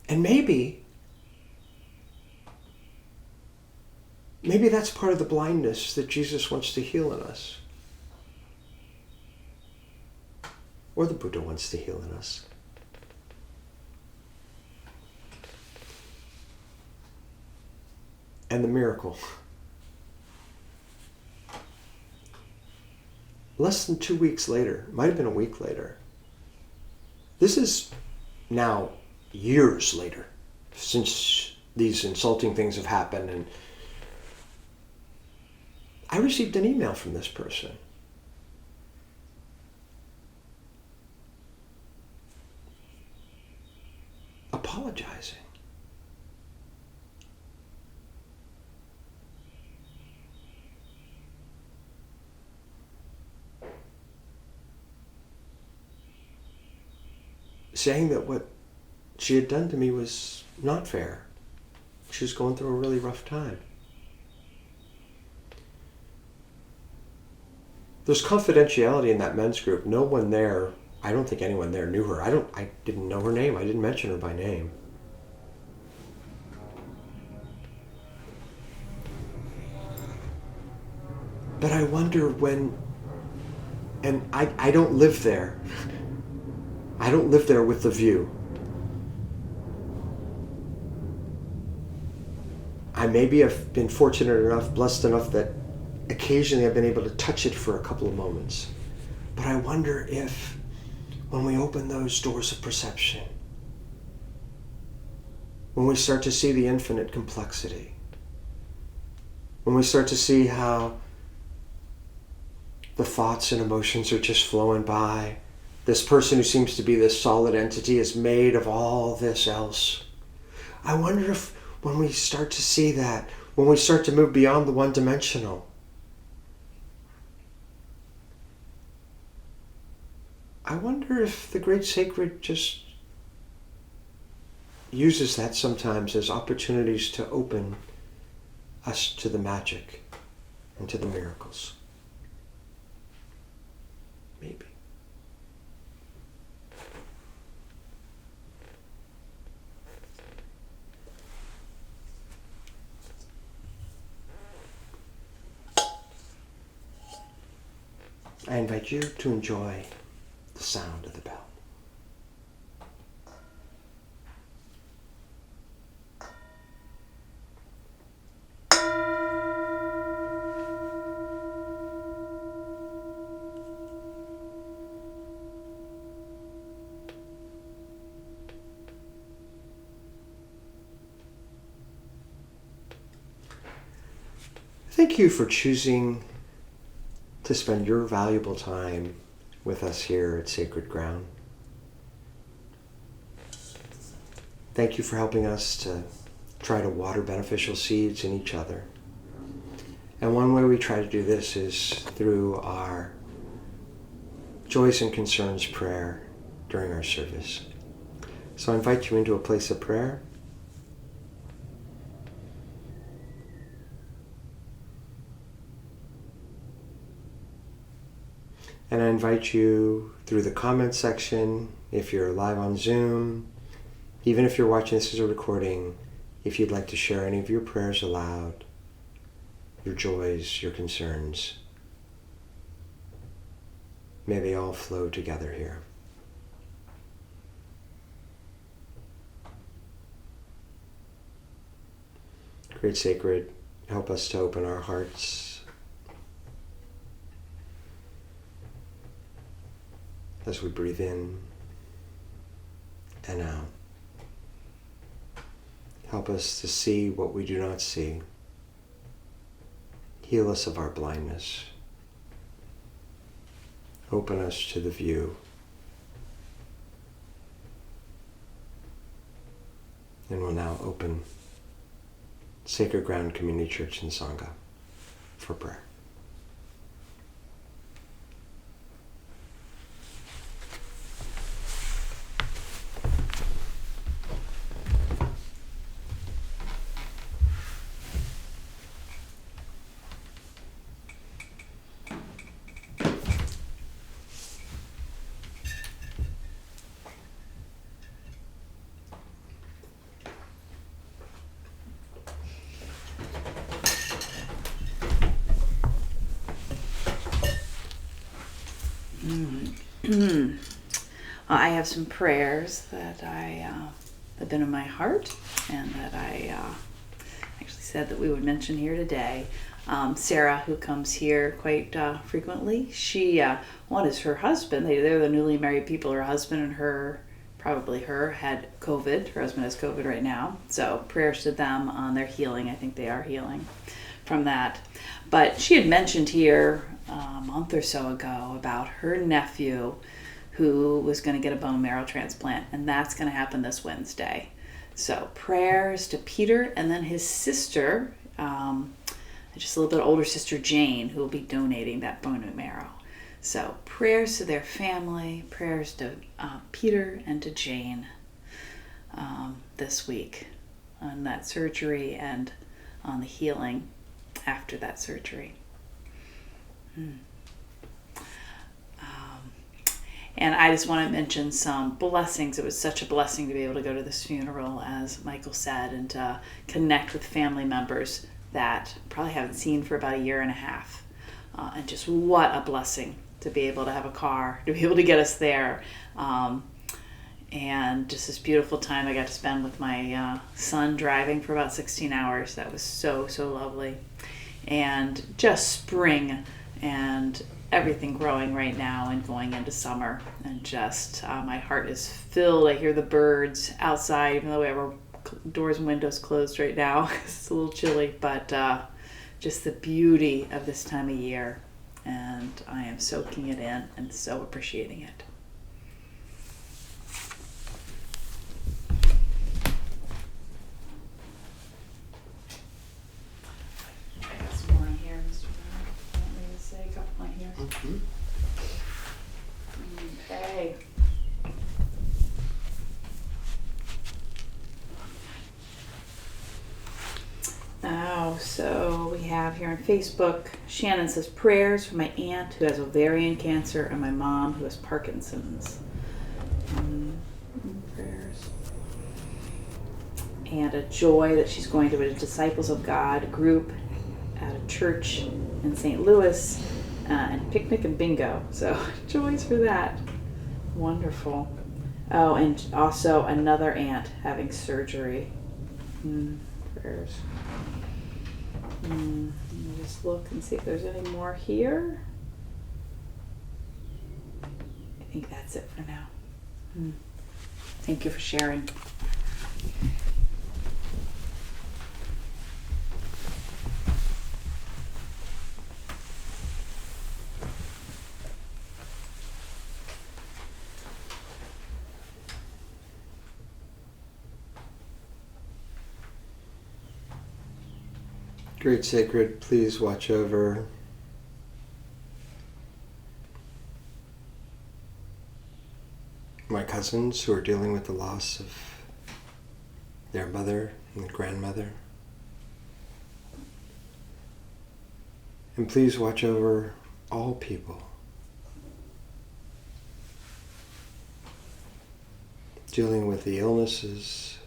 And maybe that's part of the blindness that Jesus wants to heal in us. Or the Buddha wants to heal in us. And the miracle. Less than 2 weeks later, might have been a week later. This is now years later, since these insulting things have happened, and I received an email from this person. Apologizing. Saying that what she had done to me was not fair. She was going through a really rough time. There's confidentiality in that men's group. No one there, I don't think anyone there knew her. I didn't know her name. I didn't mention her by name. But I wonder when And I don't live there. I don't live there with the view. I maybe have been fortunate enough, blessed enough that occasionally I've been able to touch it for a couple of moments. But I wonder if when we open those doors of perception, when we start to see the infinite complexity, when we start to see how the thoughts and emotions are just flowing by, this person who seems to be this solid entity is made of all this else. I wonder if when we start to see that, when we start to move beyond the one-dimensional, I wonder if the Great Sacred just uses that sometimes as opportunities to open us to the magic and to the miracles. Maybe. I invite you to enjoy the sound of the bell. Thank you for choosing to spend your valuable time with us here at Sacred Ground. Thank you for helping us to try to water beneficial seeds in each other. And one way we try to do this is through our Joys and Concerns prayer during our service. So I invite you into a place of prayer. And I invite you through the comment section, if you're live on Zoom, even if you're watching this as a recording, if you'd like to share any of your prayers aloud, your joys, your concerns, may they all flow together here. Great Sacred, help us to open our hearts as we breathe in and out. Help us to see what we do not see. Heal us of our blindness. Open us to the view. And we'll now open Sacred Ground Community Church and Sangha for prayer. I have some prayers that have been in my heart and that I actually said that we would mention here today. Sarah, who comes here quite frequently, she, one is her husband. They're the newly married people. Her husband and her, probably her, had COVID. Her husband has COVID right now. So prayers to them on their healing. I think they are healing from that. But she had mentioned here a month or so ago about her nephew who was going to get a bone marrow transplant, and that's going to happen this Wednesday. So prayers to Peter and then his sister, just a little bit older sister Jane, who will be donating that bone marrow. So prayers to their family, prayers to Peter and to Jane this week on that surgery and on the healing after that surgery. And I just want to mention some blessings. It was such a blessing to be able to go to this funeral, as Michael said, and to connect with family members that probably haven't seen for about a year and a half. And just what a blessing to be able to have a car, to be able to get us there. And just this beautiful time I got to spend with my son driving for about 16 hours. That was so lovely. And just spring and everything growing right now and going into summer. And just my heart is filled. I hear the birds outside, even though we have our doors and windows closed right now. It's a little chilly, but just the beauty of this time of year. And I am soaking it in and so appreciating it. Okay. Oh, so we have here on Facebook, Shannon says, prayers for my aunt who has ovarian cancer and my mom who has Parkinson's. Prayers. And a joy that she's going to a Disciples of God group at a church in St. Louis, and picnic and bingo. So joys for that. Wonderful. Oh, and also another aunt having surgery. Prayers. Let me just look and see if there's any more here. I think that's it for now. Thank you for sharing. Great Sacred, please watch over my cousins who are dealing with the loss of their mother and grandmother. And please watch over all people dealing with the illnesses,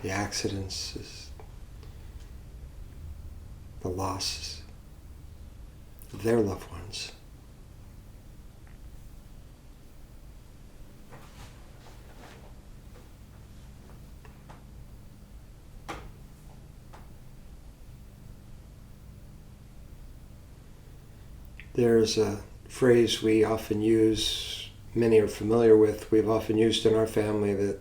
the accidents, the loss of their loved ones. There's a phrase we often use, many are familiar with, we've often used in our family, that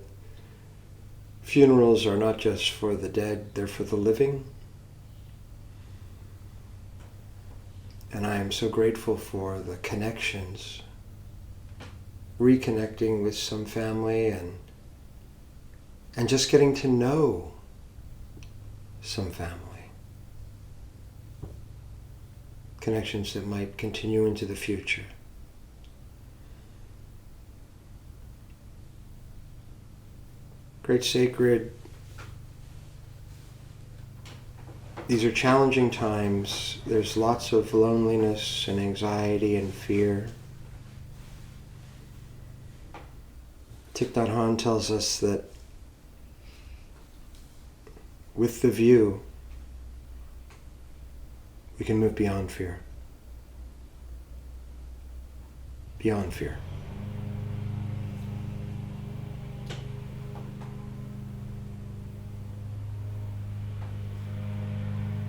funerals are not just for the dead, they're for the living. And I am so grateful for the connections, reconnecting with some family and just getting to know some family. Connections that might continue into the future. Great Sacred, these are challenging times. There's lots of loneliness and anxiety and fear. Thich Nhat Hanh tells us that with the view, we can move beyond fear. Beyond fear.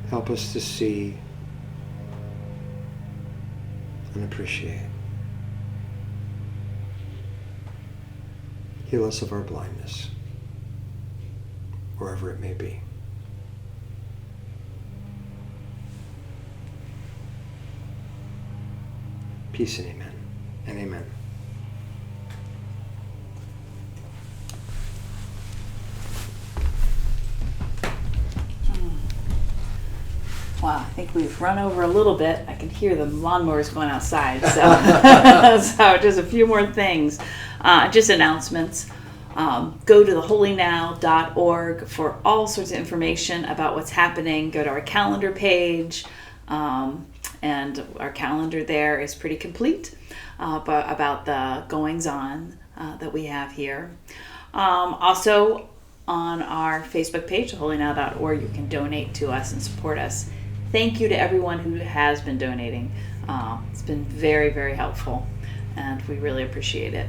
Help us to see and appreciate. Heal us of our blindness, wherever it may be. Peace and amen. And amen. Wow, I think we've run over a little bit. I can hear the lawnmowers going outside. So, so just a few more things. Just announcements. Go to theholynow.org for all sorts of information about what's happening. Go to our calendar page. And our calendar there is pretty complete but about the goings-on that we have here. Also, on our Facebook page, theholynow.org, you can donate to us and support us. Thank you to everyone who has been donating. It's been very, very helpful, and we really appreciate it.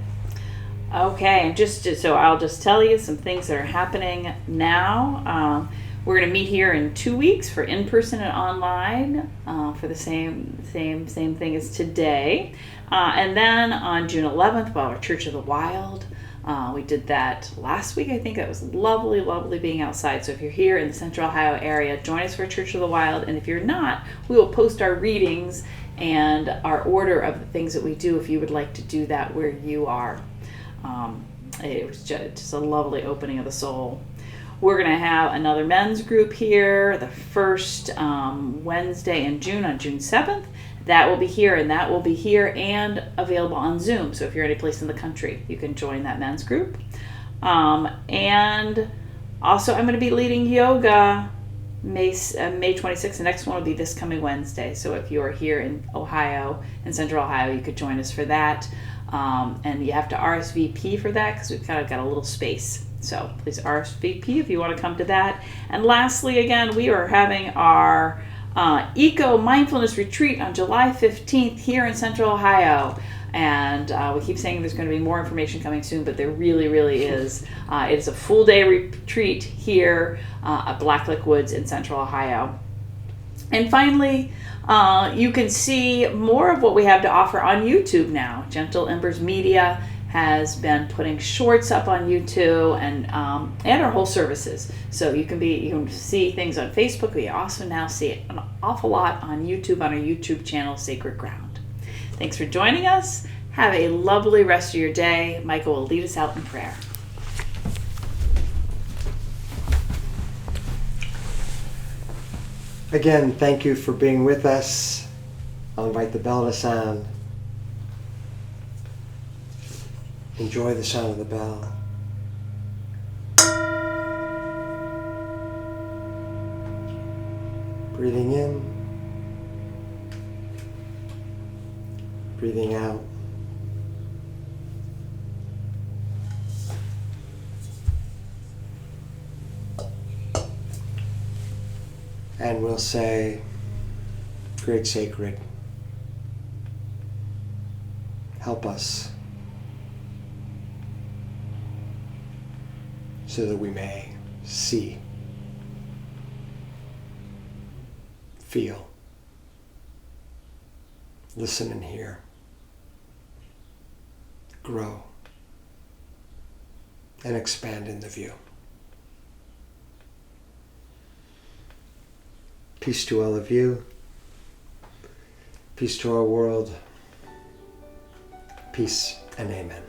Okay, so I'll just tell you some things that are happening now. We're going to meet here in 2 weeks for in-person and online for the same thing as today. And then on June 11th, our Church of the Wild. We did that last week, I think. That was lovely, lovely being outside. So if you're here in the Central Ohio area, join us for Church of the Wild. And if you're not, we will post our readings and our order of the things that we do if you would like to do that where you are. It was just a lovely opening of the soul. We're going to have another men's group here the first Wednesday in June, on June 7th. That will be here, and available on Zoom. So if you're any place in the country, you can join that men's group. And also, I'm going to be leading yoga May 26th. The next one will be this coming Wednesday. So if you're here in Ohio, in Central Ohio, you could join us for that. And you have to RSVP for that because we've kind of got a little space. So please RSVP if you want to come to that. And lastly, again, we are having our Eco Mindfulness Retreat on July 15th here in Central Ohio. And we keep saying there's going to be more information coming soon, but there really, really is. It is a full day retreat here at Blacklick Woods in Central Ohio. And finally, you can see more of what we have to offer on YouTube now. Gentle Embers Media has been putting shorts up on YouTube and our whole services. So you can see things on Facebook. We also now see it an awful lot on YouTube, on our YouTube channel, Sacred Ground. Thanks for joining us. Have a lovely rest of your day. Michael will lead us out in prayer. Again, thank you for being with us. I'll invite the bell to sound. Enjoy the sound of the bell. Breathing in, breathing out. And we'll say, Great Sacred, help us so that we may see, feel, listen and hear, grow, and expand in the view. Peace to all of you. Peace to our world. Peace and amen.